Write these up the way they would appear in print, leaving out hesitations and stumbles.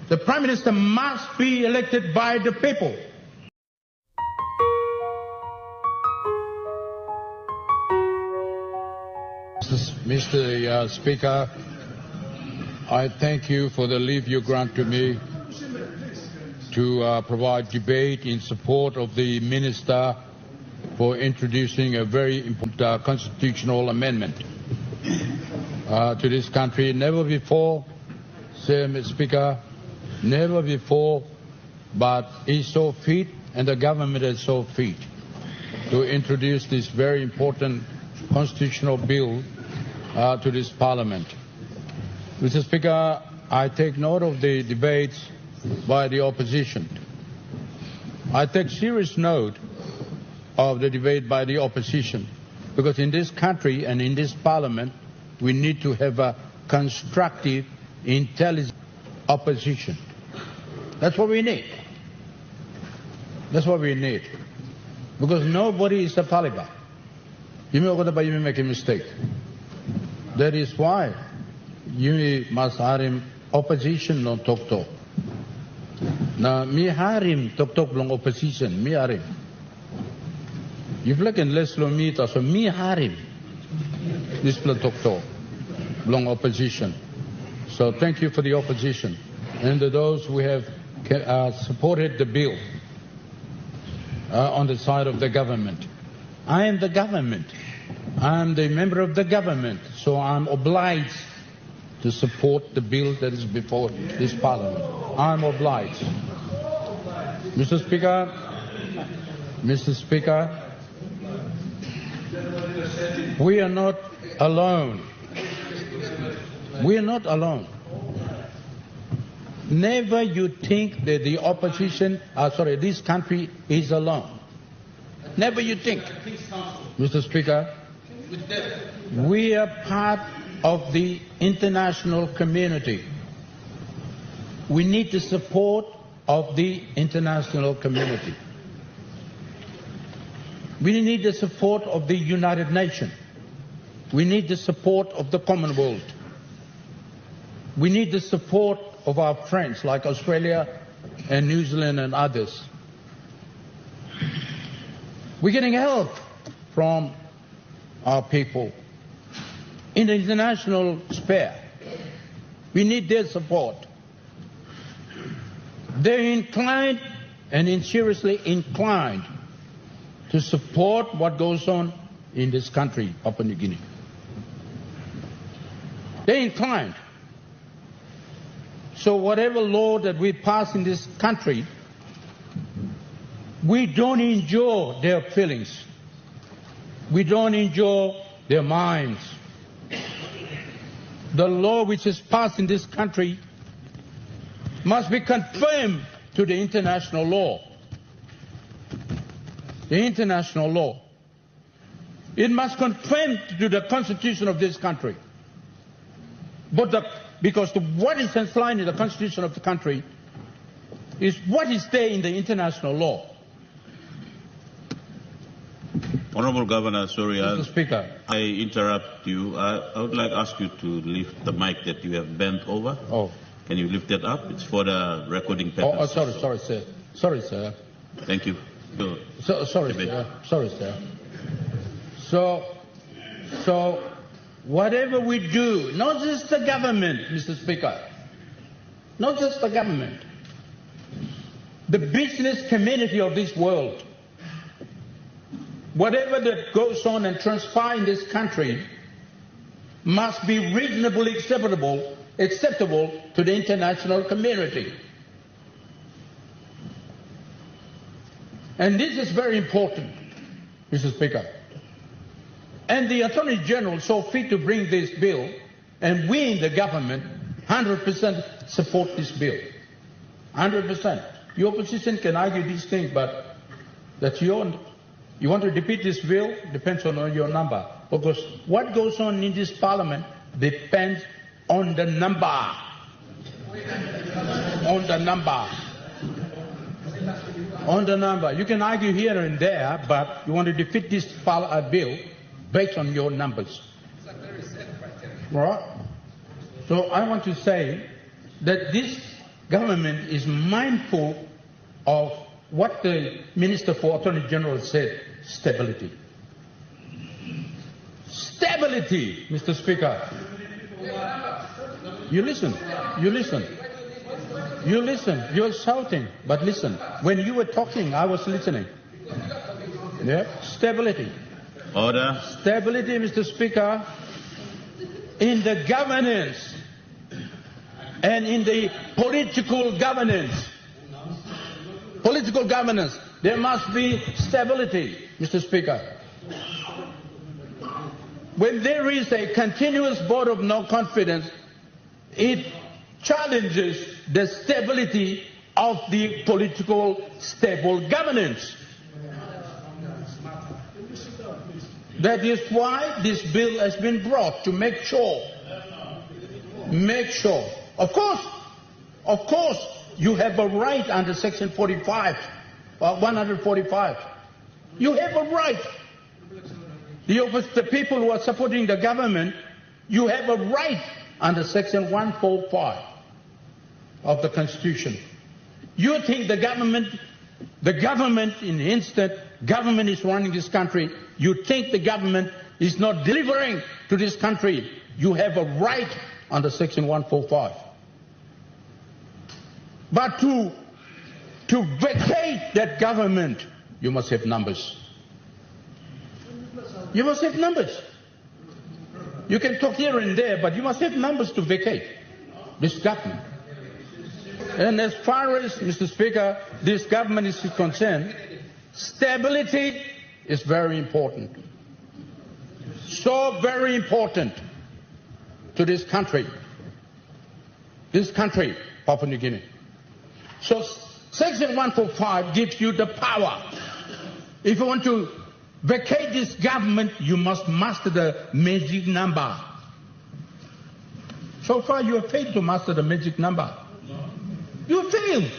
The Prime Minister must be elected by the people. Mr. Speaker, I thank you for the leave you grant to me to provide debate in support of the Minister for introducing a very important constitutional amendment to this country. Never before, Mr. Speaker, never before, but he saw fit and the government has saw fit to introduce this very important constitutional bill to this Parliament. Mr. Speaker, I take note of the debates by the opposition. I take serious note of the debate by the opposition, because in this country and in this Parliament we need to have a constructive, intelligent opposition. That's what we need. That's what we need. Because nobody is a Taliban. You may make a mistake. That is why you must have opposition non tok. Na mi harim tok long opposition, mi harim. You've like in less lo meet so mi harim. This tok long opposition. So thank you for the opposition and to those who have supported the bill on the side of the government. I am the government. I am the member of the government, so I'm obliged to support the bill that is before this Parliament. I'm obliged. Mr. Speaker, we are not alone. We are not alone. Never you think that the opposition, this country is alone. Never you think. Mr. Speaker, we are part of the international community. We need the support of the international community. We need the support of the United Nations. We need the support of the Commonwealth. We need the support of our friends like Australia and New Zealand and others. We're getting help from our people in the international sphere. We need their support. They're inclined and seriously inclined to support what goes on in this country, Papua New Guinea. They're inclined. So whatever law that we pass in this country, we don't injure their feelings. We don't injure their minds. The law which is passed in this country must be conformed to the international law. The international law. It must conform to the constitution of this country. Because what is enshrined in the constitution of the country is what is there in the international law. Honourable Governor, sorry, Mr. Speaker, I interrupt you. I would like to ask you to lift the mic that you have bent over. Oh. Can you lift it up? It's for the recording purposes. Oh, sorry, sir. Sorry, sir. Thank you. Sorry, sir. Sorry, sir. So, whatever we do, not just the government, Mr. Speaker, not just the government, the business community of this world, whatever that goes on and transpires in this country must be reasonably acceptable to the international community. And this is very important, Mr. Speaker. And the Attorney General saw fit to bring this bill, and we in the government 100% support this bill. 100%. The opposition can argue these things, but that's your... You want to defeat this bill? Depends on your number. Because what goes on in this Parliament depends on the number. On the number. On the number. You can argue here and there, but you want to defeat this bill based on your numbers. Right? So I want to say that this government is mindful of what the Minister for Attorney General said, stability. Stability, Mr. Speaker. You listen. You're shouting, but listen. When you were talking, I was listening. Yeah, stability. Order. Stability, Mr. Speaker, in the governance and in the political governance. Political governance, there must be stability, Mr. Speaker. When there is a continuous vote of no confidence, it challenges the stability of the political stable governance. That is why this bill has been brought, to make sure. Of course, you have a right under Section 45, 145. You have a right. The people who are supporting the government, you have a right under Section 145 of the Constitution. You think the government in the instant government is running this country, you think the government is not delivering to this country, you have a right under Section 145. But to vacate that government, you must have numbers. You must have numbers. You can talk here and there, but you must have numbers to vacate this government. And as far as, Mr. Speaker, this government is concerned, stability is very important. So very important to this country. Papua New Guinea. So Section 145 gives you the power. If you want to vacate this government, you must master the magic number. So far you have failed to master the magic number. You failed.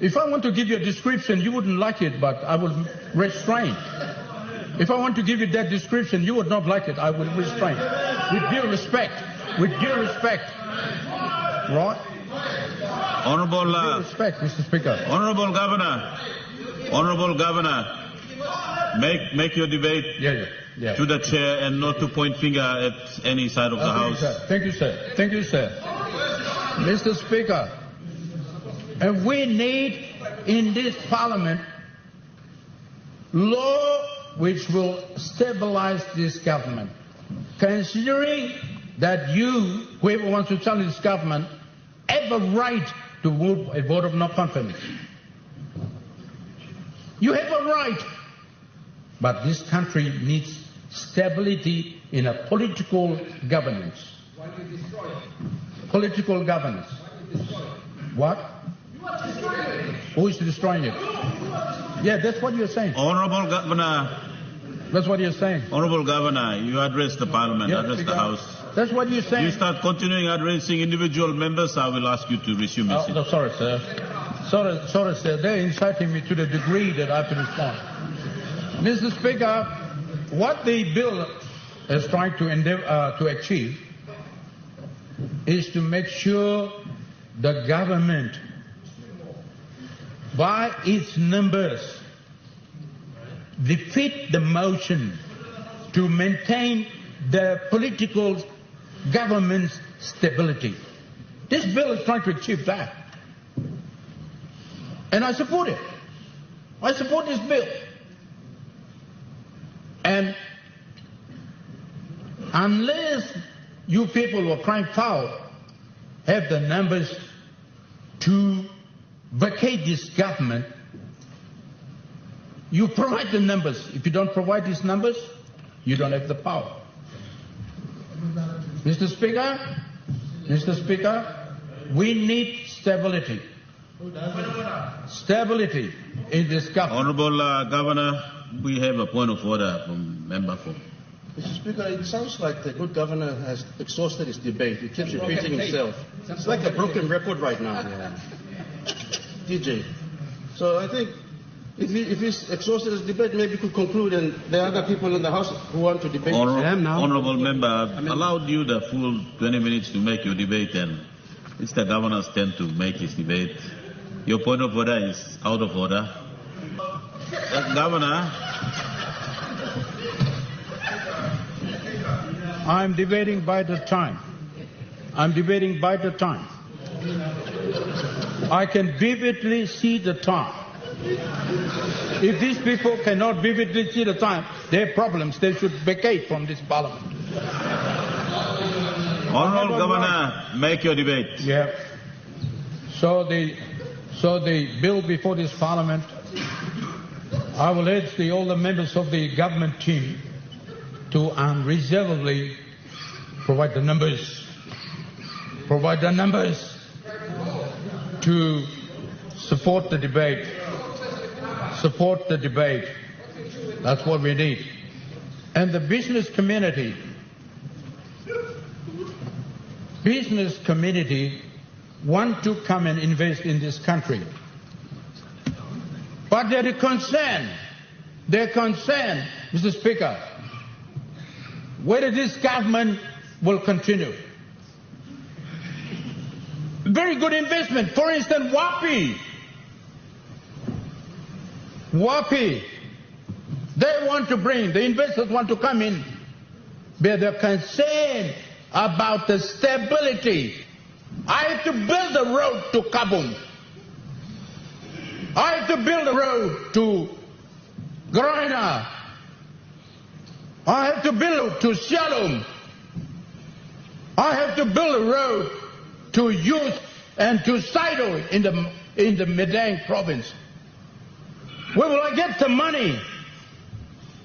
If I want to give you a description, you wouldn't like it, but I will restrain. If I want to give you that description, you would not like it, I will restrain. With due respect. Right? Honorable, With respect, Mr. Speaker. Honorable Governor, make your debate Yeah. to the chair and not to point finger at any side of the House. Thank you, sir. Mr. Speaker, and we need in this Parliament law which will stabilize this government. Considering that you, whoever wants to challenge this government, have a right to move a vote of no confidence. You have a right. But this country needs stability in a political governance. Why do you destroy it? Political governance. What? You are destroying it. Who is destroying it? Yeah, that's what you're saying. Honorable Governor. That's what you're saying. Honorable Governor, you address the Parliament, address the House. That's what you're saying. You start continuing addressing individual members, I will ask you to resume your seat. No, sorry, sir. Sorry, sir. They're inciting me to the degree that I have to respond. Mr. Speaker, what the bill is trying to achieve is to make sure the government, by its numbers, defeat the motion to maintain the political government's stability. This bill is trying to achieve that. And I support it. I support this bill. And unless you people who are crying foul have the numbers to vacate this government, you provide the numbers. If you don't provide these numbers, you don't have the power. Mr. Speaker, we need stability. Stability in this government. Honorable Governor, we have a point of order from Member 4. Mr. Speaker, it sounds like the good governor has exhausted his debate. He keeps repeating himself. It's like a broken record right now, DJ. So I think if he's exhausted his debate, maybe he could conclude, and there are other people in the House who want to debate. Honorable Member, I've allowed you the full 20 minutes to make your debate, and It's the governor's turn to make his debate. Your point of order is out of order. Governor. I'm debating by the time. I'm debating by the time. I can vividly see the time. If these people cannot vividly see the time, they have problems. They should vacate from this parliament. Honorable Governor, make your debate. Yeah. So the bill before this parliament, I will urge all the members of the government team to unreservedly provide the numbers to support the debate. Support the debate. That's what we need. And the business community want to come and invest in this country. But they're concerned, Mr. Speaker, whether this government will continue. Very good investment. For instance, WAPI. They want to bring, the investors want to come in, but they're concerned about the stability. I have to build a road to Kabul. I have to build a road to Groina. I have to build to Shalom. I have to build a road to Youth and to Saido in the Medang province. Where will I get the money?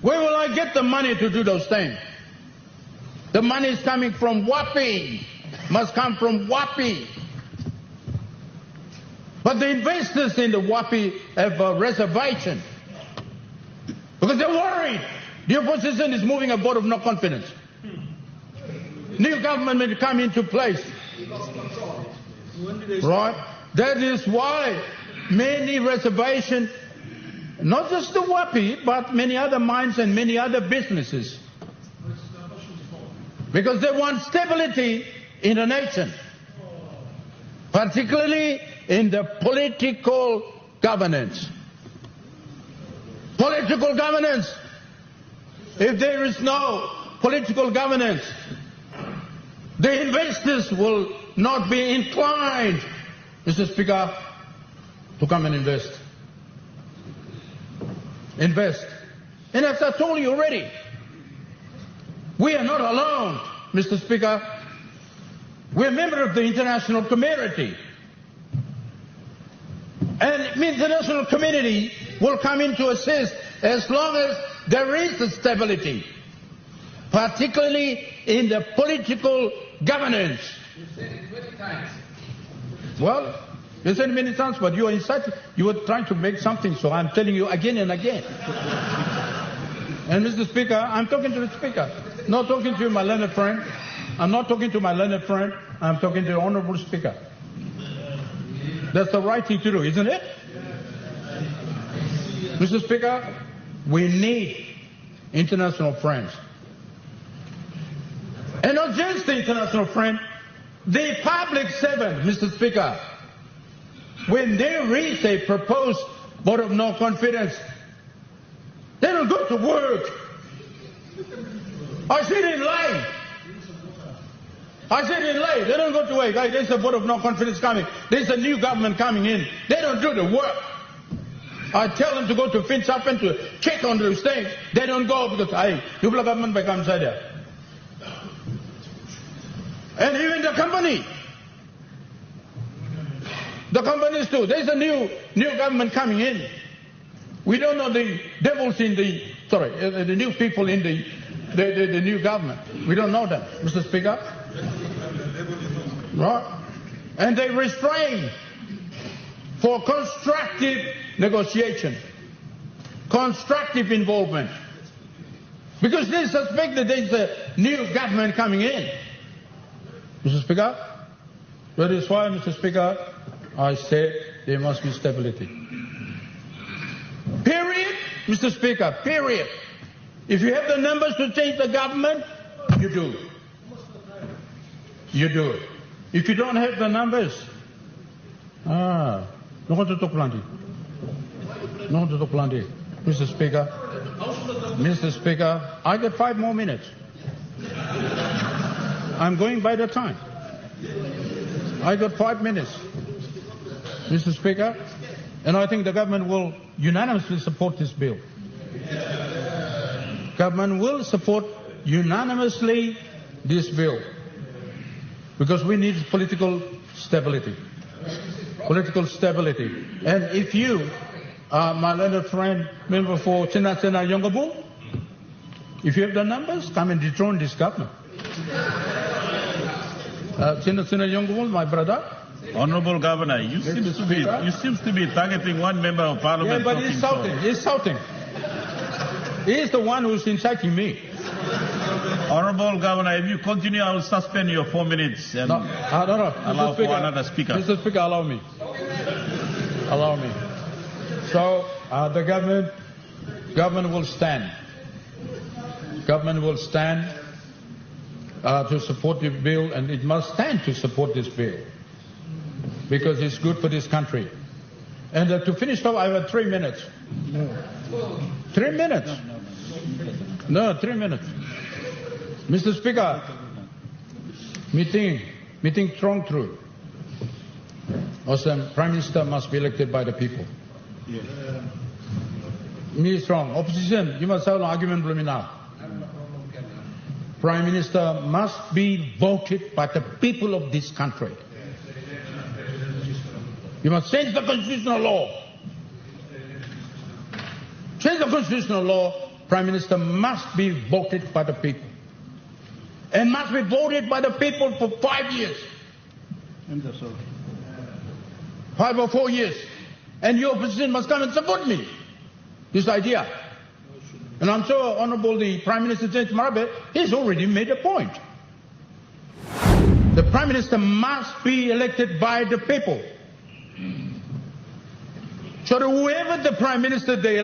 Where will I get the money to do those things? The money is coming from WAPI. Must come from WAPI. But the investors in the WAPI have a reservation. Because they're worried. The opposition is moving a vote of no confidence. New government will come into place. Right? That is why many reservations, not just the WAPI, but many other mines and many other businesses. Because they want stability in the nation. Particularly in the political governance. Political governance. If there is no political governance, the investors will not be inclined, Mr. Speaker, to come and invest. Invest. And as I told you already, we are not alone, Mr. Speaker. We're a member of the international community. And the international community will come in to assist as long as there is a stability, particularly in the political governance. You've said it many times. Well, you said it many times, but you were trying to make something, so I'm telling you again and again. And Mr. Speaker, I'm talking to the Speaker, not talking to my learned friend. I'm not talking to my learned friend. I'm talking to the Honourable Speaker. That's the right thing to do, isn't it? Mr. Speaker, we need international friends. And not just the international friend, the public servant, Mr. Speaker. When they reach a proposed vote of no confidence, they don't go to work. I sit in line. They don't go to work. There's a vote of no confidence coming. There's a new government coming in. They don't do the work. I tell them to go to Finch up and to check on those things. They don't go because the government becomes there. And even the company. The companies too. There's a new government coming in. We don't know the devils in the new people in the new government. We don't know them, Mr. Speaker. Right? And they restrain for constructive negotiation, constructive involvement. Because they suspect that there's a new government coming in. Mr. Speaker, that is why, Mr. Speaker, I say there must be stability. Period, Mr. Speaker, period. If you have the numbers to change the government, you do. You do it. If you don't have the numbers, no one to talk plenty. No one to talk plenty. Mr. Speaker, I got 5 more minutes. I'm going by the time. I got 5 minutes, Mr. Speaker, and I think the government will unanimously support this bill. Government will support unanimously this bill because we need political stability. Political stability. And if you, my learned friend, member for China Yongabul, if you have the numbers, come and dethrone this government. China Yongabul, my brother. Honourable Governor, you seem to be targeting one member of Parliament. Yeah, but he's shouting. He's shouting. He's the one who's inciting me. Honourable Governor, if you continue, I will suspend your 4 minutes and no. allow for another speaker. Mr. Speaker, allow me. Allow me. So the government will stand. Government will stand to support the bill, and it must stand to support this bill because it's good for this country. And to finish off, I have 3 minutes. 3 minutes. No, 3 minutes. Mr. Speaker, meeting strong through. Also, Prime Minister must be elected by the people. Me strong. Opposition, you must have an argument with me now. Prime Minister must be voted by the people of this country. You must change the constitutional law. Change the constitutional law. Prime Minister must be voted by the people. And must be voted by the people for 5 years. 5 or 4 years. And your opposition must come and support me. This idea. And I'm sure Honourable the Prime Minister James Morobe, he's already made a point. The Prime Minister must be elected by the people. So whoever the Prime Minister they